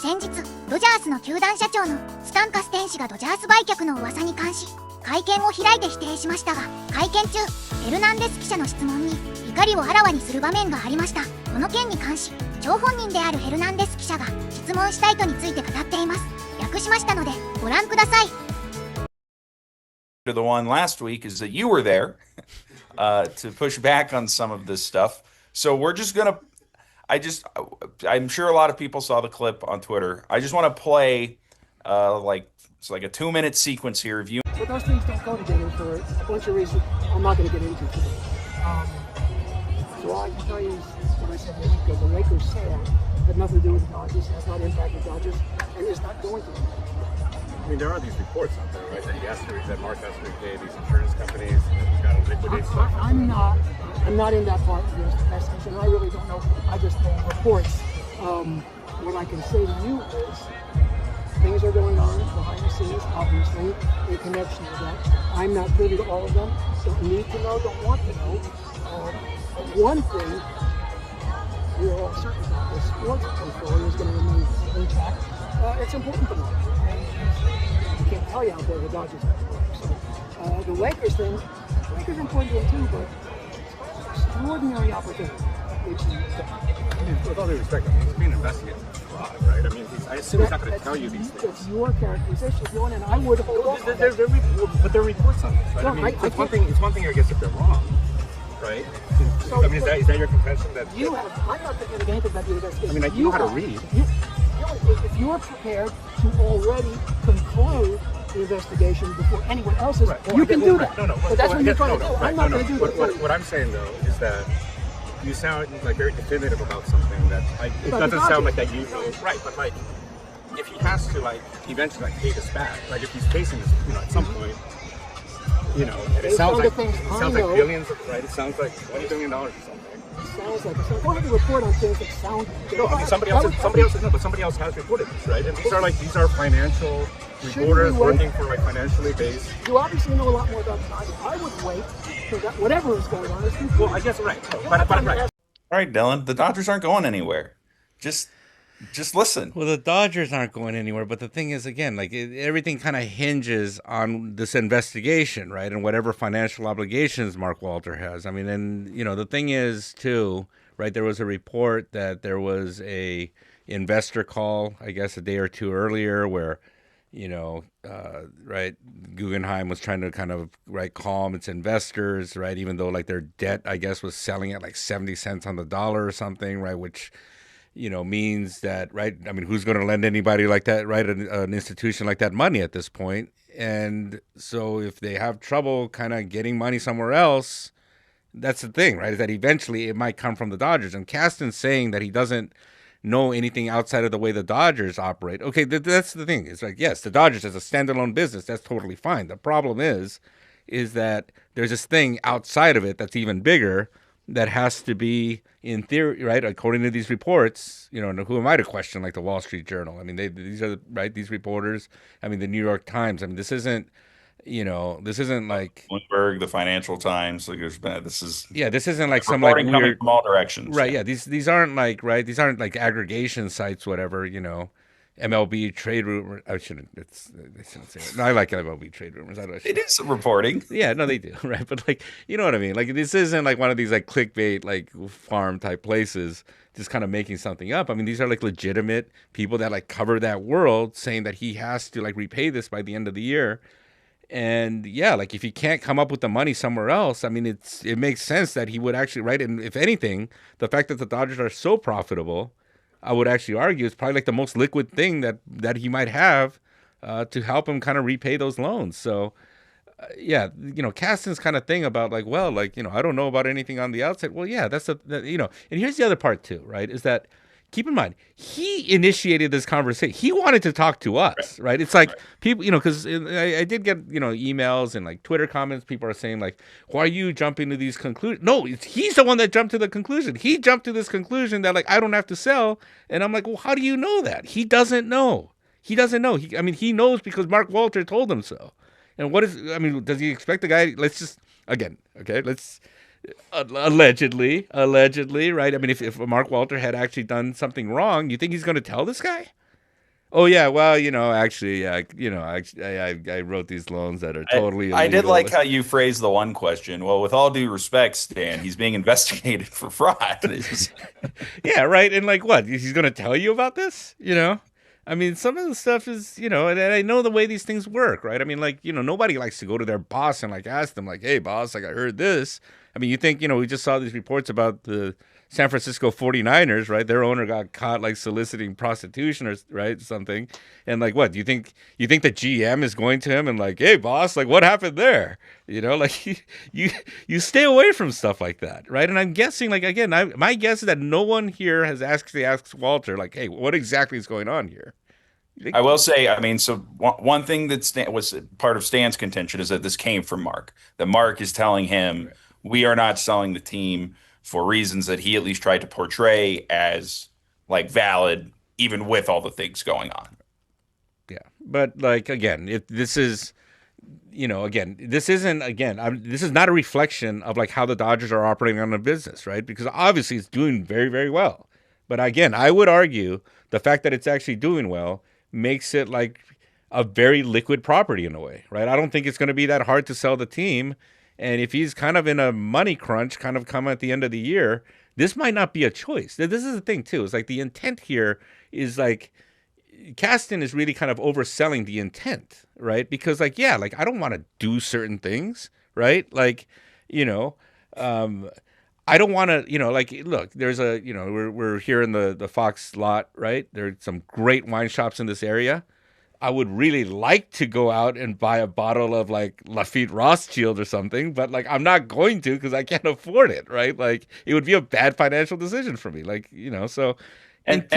先日ドジャースの球団社長のスタンカステン氏がドジャース売却の噂に関し会見を開いて否定しましたが、会見中ヘルナンデス記者の質問に怒りをあらわにする場面がありました。この件に関し張本人であるヘルナンデス記者が質問した意図について語っています。訳しましたのでご覧ください。The one last week is that you were there to push back on some of this stuff. So we're just gonna, I'm sure a lot of people saw the clip on Twitter. I just want to play it's like a 2-minute sequence here of you. But those things don't go together for a bunch of reasons I'm not going to get into today. So all I can tell you is what I said a week ago. The Lakers sale had nothing to do with the Dodgers, has not impacted the Dodgers, and is not going to. I mean, there are these reports out there, right? That Mark has to repay these insurance companies, and he's got to liquidate stuff. I'm not in that part of the investigation. I really don't know. I just know reports. What I can say to you is things are going on behind the scenes, obviously, in connection with that. I'm not privy to all of them. Don't need to know, don't want to know. One thing we're all certain about, the sports portfolio is going to remain intact. It's important to know. I can't tell you how big the Dodgers are. So the Lakers thing, the Lakers are important to them too, but it's an extraordinary opportunity. With all due respect, he's being investigated for fraud, right? I mean, I assume he's not going to tell you these things. It's your characterization, and I would hold off. But there are reports on this, right? No, I mean, it's one thing, I guess, if they're wrong, right? So, I mean, is that your contention? That I'm not thinking of anything about the investigation. I mean, you know how to read. If you're prepared to already conclude the investigation before anyone else is, you can do that. No. But that's what you're trying to do. I'm not going to do that. What I'm saying, though, is that you sound like very definitive about something that it doesn't sound like that you know. Right, but like if he has to eventually pay this back, if he's facing this, at some point, and it sounds like billions, right? It sounds like $20 billion or something. Sounds like go ahead and report on things that sound. No, I mean somebody else has reported this, right? And these are financial reporters working for financially based. You obviously know a lot more about than I do. I would wait for that, whatever is going on. Well, I guess right. But right. All right, Dylan, the Dodgers aren't going anywhere. Just listen. Well, the Dodgers aren't going anywhere, but the thing is, again, everything kind of hinges on this investigation, right? And whatever financial obligations Mark Walter has. I mean, and, the thing is, too, right, there was a report that there was a investor call, I guess, a day or two earlier where, right, Guggenheim was trying to kind of, calm its investors, right, even though, their debt, I guess, was selling at 70 cents on the dollar or something, right, which means that, right, I mean, who's going to lend anybody like that, right, an institution like that money at this point? And so if they have trouble kind of getting money somewhere else, that's the thing, right, is that eventually it might come from the Dodgers. And Kasten's saying that he doesn't know anything outside of the way the Dodgers operate. Okay, that's the thing. It's yes, the Dodgers as a standalone business, that's totally fine. The problem is that there's this thing outside of it that's even bigger that has to be, in theory, right, according to these reports, who am I to question, the Wall Street Journal? I mean, these are, right, these reporters, I mean, the New York Times. I mean, this isn't like Bloomberg, the Financial Times. This isn't some weird coming from all directions. Right, yeah, these aren't these aren't aggregation sites, whatever, MLB trade rumors. I shouldn't say it. No, I like MLB trade rumors. It is reporting. Yeah, no, they do, right? But you know what I mean? This isn't one of these clickbait farm type places just kind of making something up. I mean, these are legitimate people that cover that world saying that he has to repay this by the end of the year. And yeah, if he can't come up with the money somewhere else, I mean, it makes sense that he would actually, right? And if anything, the fact that the Dodgers are so profitable, I would actually argue it's probably the most liquid thing that he might have to help him kind of repay those loans. So, yeah, Kasten's kind of thing about I don't know about anything on the outside. Well, yeah, and here's the other part too, right? Is that keep in mind, he initiated this conversation. He wanted to talk to us, right? It's people, because I did get, emails and Twitter comments. People are saying why are you jumping to these conclusions? No, he's the one that jumped to the conclusion. He jumped to this conclusion that I don't have to sell. And I'm well, how do you know that? He doesn't know. He doesn't know. He knows because Mark Walter told him so. And does he expect the guy? Let's just, again, okay, let's. Allegedly, right? I mean, if Mark Walter had actually done something wrong, you think he's going to tell this guy? Oh yeah, well, actually, I wrote these loans that are totally illegal. I did like how you phrased the one question. Well, with all due respect, Stan, he's being investigated for fraud. Yeah, right. And like, what? He's going to tell you about this? I mean, some of the stuff is, and I know the way these things work, right? I mean, like, nobody likes to go to their boss and like ask them, like, hey, boss, like I heard this. I mean, you think, we just saw these reports about the San Francisco 49ers, right? Their owner got caught like soliciting prostitution or right something. And like, what do you think the GM is going to him and like, hey boss, like what happened there? Like you stay away from stuff like that, right? And I'm guessing, like, again, my guess is that no one here has actually asked Walter, like, hey, what exactly is going on here? I will say, I mean, so one thing that was part of Stan's contention is that this came from Mark. That Mark is telling him, we are not selling the team for reasons that he at least tried to portray as like valid, even with all the things going on. Yeah, but like again, this is this is not a reflection of like how the Dodgers are operating on the business, right? Because obviously it's doing very, very well. But again, I would argue the fact that it's actually doing well makes it like a very liquid property in a way, right? I don't think it's going to be that hard to sell the team. And if he's kind of in a money crunch, kind of come at the end of the year, this might not be a choice. This is the thing, too. It's like the intent here is like Kasten is really kind of overselling the intent, right? Because like, yeah, like I don't want to do certain things, right? Like, I don't want to, like, look, there's a, we're here in the Fox lot, right? There's some great wine shops in this area. I would really like to go out and buy a bottle of like Lafite Rothschild or something, but like I'm not going to because I can't afford it, right? Like it would be a bad financial decision for me, like so. And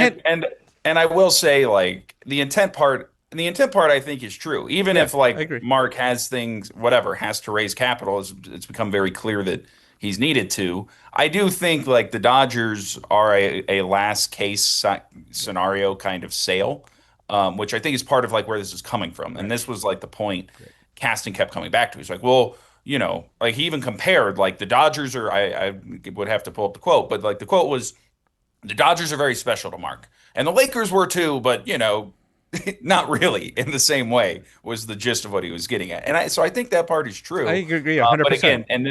I will say, like the intent part I think is true. Even if like Mark has things, whatever, has to raise capital, it's become very clear that he's needed to. I do think like the Dodgers are a last case scenario kind of sale. Which I think is part of like where this is coming from. And this was like the point Kasten kept coming back to. He's like, well, like he even compared like the Dodgers are, I would have to pull up the quote, but like the quote was, the Dodgers are very special to Mark. And the Lakers were too, but not really in the same way was the gist of what he was getting at. And so I think that part is true. I agree 100%. But again, and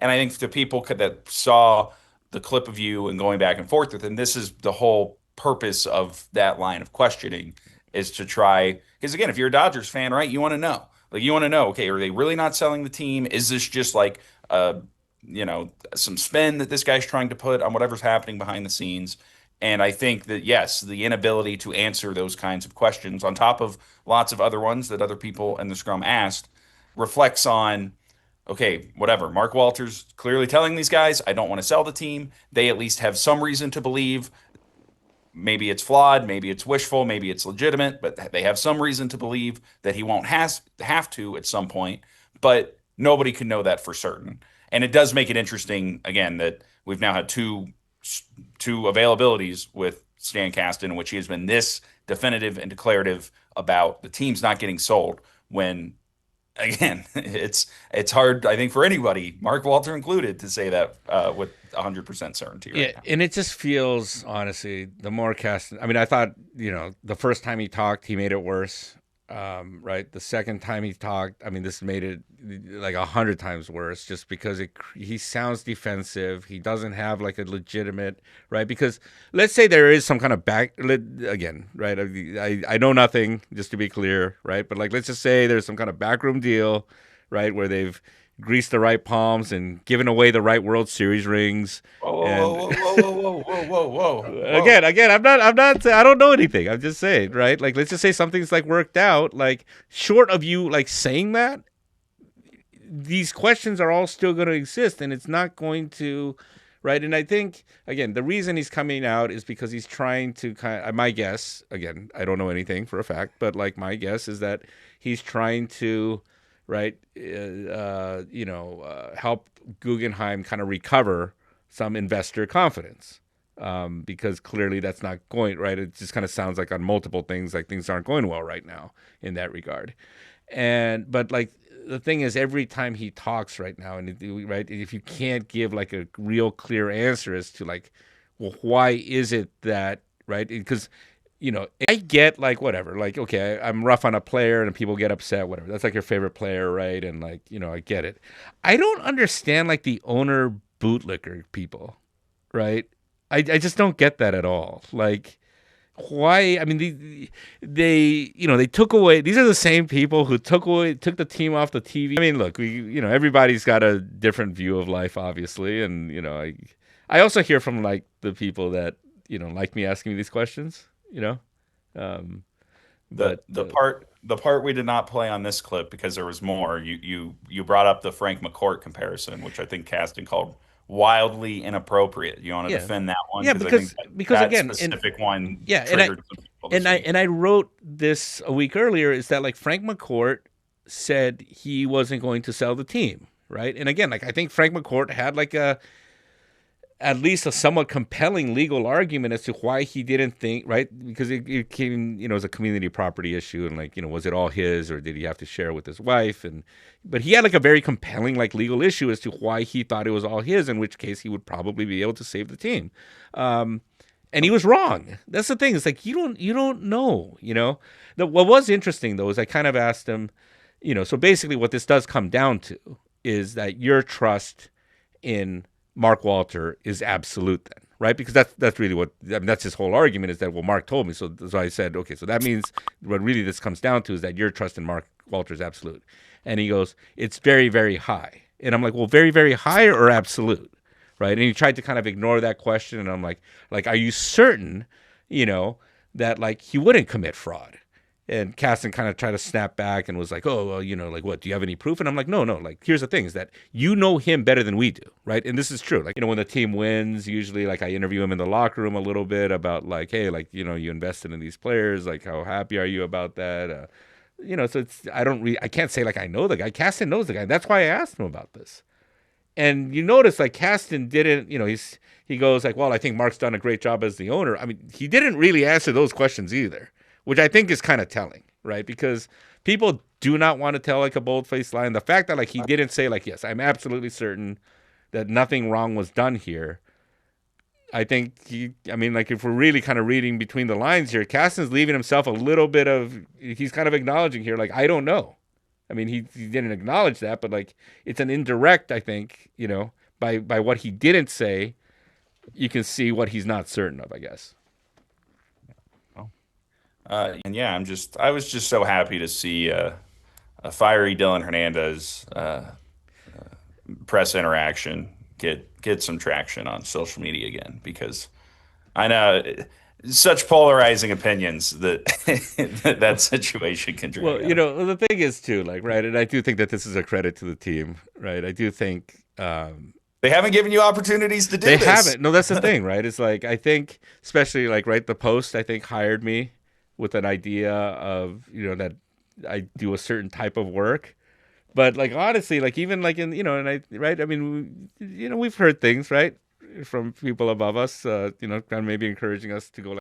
I think the people that saw the clip of you and going back and forth with him, this is the whole purpose of that line of questioning is to try, because again, if you're a Dodgers fan, right, you want to know, okay, are they really not selling the team? Is this just like some spin that this guy's trying to put on whatever's happening behind the scenes? And I think that yes, the inability to answer those kinds of questions on top of lots of other ones that other people in the scrum asked reflects on, okay, whatever, Mark Walters clearly telling these guys, I don't want to sell the team. They at least have some reason to believe. Maybe it's flawed, maybe it's wishful, maybe it's legitimate, but they have some reason to believe that he won't have to at some point, but nobody can know that for certain. And it does make it interesting, again, that we've now had two availabilities with Stan Kasten in which he has been this definitive and declarative about the team's not getting sold when, again, it's hard, I think, for anybody, Mark Walter included, to say that with 100% certainty right now. And it just feels, honestly, the more Kasten, I mean, I thought, the first time he talked, he made it worse, right? The second time he talked, I mean, this made it like 100 times worse just because he sounds defensive. He doesn't have like a legitimate, right? Because let's say there is some kind of again, right? I know nothing, just to be clear, right? But like, let's just say there's some kind of backroom deal, right? Where they've greased the right palms and given away the right World Series rings. Whoa. Again, I'm not, I don't know anything. I'm just saying, right? Like, let's just say something's like worked out, like short of you like saying that, these questions are all still going to exist and it's not going to, right? And I think, again, the reason he's coming out is because he's trying to my guess, again, I don't know anything for a fact, but like my guess is that he's trying to, right, help Guggenheim kind of recover some investor confidence, because clearly that's not going right. It just kind of sounds like on multiple things, like things aren't going well right now in that regard. But like the thing is, every time he talks right now, and right, if you can't give like a real clear answer as to like, well, why is it that, right? Because I get like whatever, like, okay, I'm rough on a player and people get upset, whatever. That's like your favorite player, right? And like, I get it. I don't understand like the owner bootlicker people, right? I just don't get that at all. Like, why? I mean, they took away. These are the same people who took the team off the TV. I mean, look, everybody's got a different view of life, obviously, and I also hear from like the people that like me asking me these questions. The part we did not play on this clip because there was more. You brought up the Frank McCourt comparison, which I think Kasten called wildly inappropriate. You want to defend that one? Yeah, because that again, specific one. Yeah, triggered some people this week. I wrote this a week earlier. Is that like Frank McCourt said he wasn't going to sell the team, right? And again, like I think Frank McCourt had like at least a somewhat compelling legal argument as to why he didn't think, right? Because it came, as a community property issue, and like, was it all his or did he have to share with his wife? But he had like a very compelling like legal issue as to why he thought it was all his, in which case he would probably be able to save the team. And he was wrong. That's the thing. It's like you don't know. What was interesting though is I kind of asked him, so basically what this does come down to is that your trust in Mark Walter is absolute then, right? Because that's really that's his whole argument is that, well, Mark told me. So I said, okay, so that means what really this comes down to is that your trust in Mark Walter is absolute. And he goes, it's very, very high. And I'm like, well, very, very high or absolute, right? And he tried to kind of ignore that question. And I'm like, are you certain, that like he wouldn't commit fraud? And Kasten kind of tried to snap back and was like, oh, well, like what, do you have any proof? And I'm like, no, like here's the thing is that you know him better than we do, right? And this is true. Like, when the team wins, usually like I interview him in the locker room a little bit about like, hey, like, you invested in these players, like how happy are you about that? So I can't say like I know the guy. Kasten knows the guy. That's why I asked him about this. And you notice like Kasten didn't, he goes like, well, I think Mark's done a great job as the owner. I mean, he didn't really answer those questions either, which I think is kind of telling, right? Because people do not want to tell like a bold-faced lie. And the fact that like he didn't say like, yes, I'm absolutely certain that nothing wrong was done here. I think like if we're really kind of reading between the lines here, Kasten's leaving himself a little bit of, he's kind of acknowledging here, like, I don't know. I mean, he didn't acknowledge that, but like it's an indirect, I think, by what he didn't say, you can see what he's not certain of, I guess. And yeah, I was just so happy to see a fiery Dylan Hernandez press interaction get some traction on social media again, because I know such polarizing opinions that situation can drag. Well, the thing is too, like, right, and I do think that this is a credit to the team, right? I do think they haven't given you opportunities to do this. They haven't. No, that's the thing, right? It's like I think, especially like, right, the Post, I think hired me with an idea of, that I do a certain type of work. But like, honestly, like even like in, right. I mean, we've heard things, right, from people above us, kind of maybe encouraging us to go like,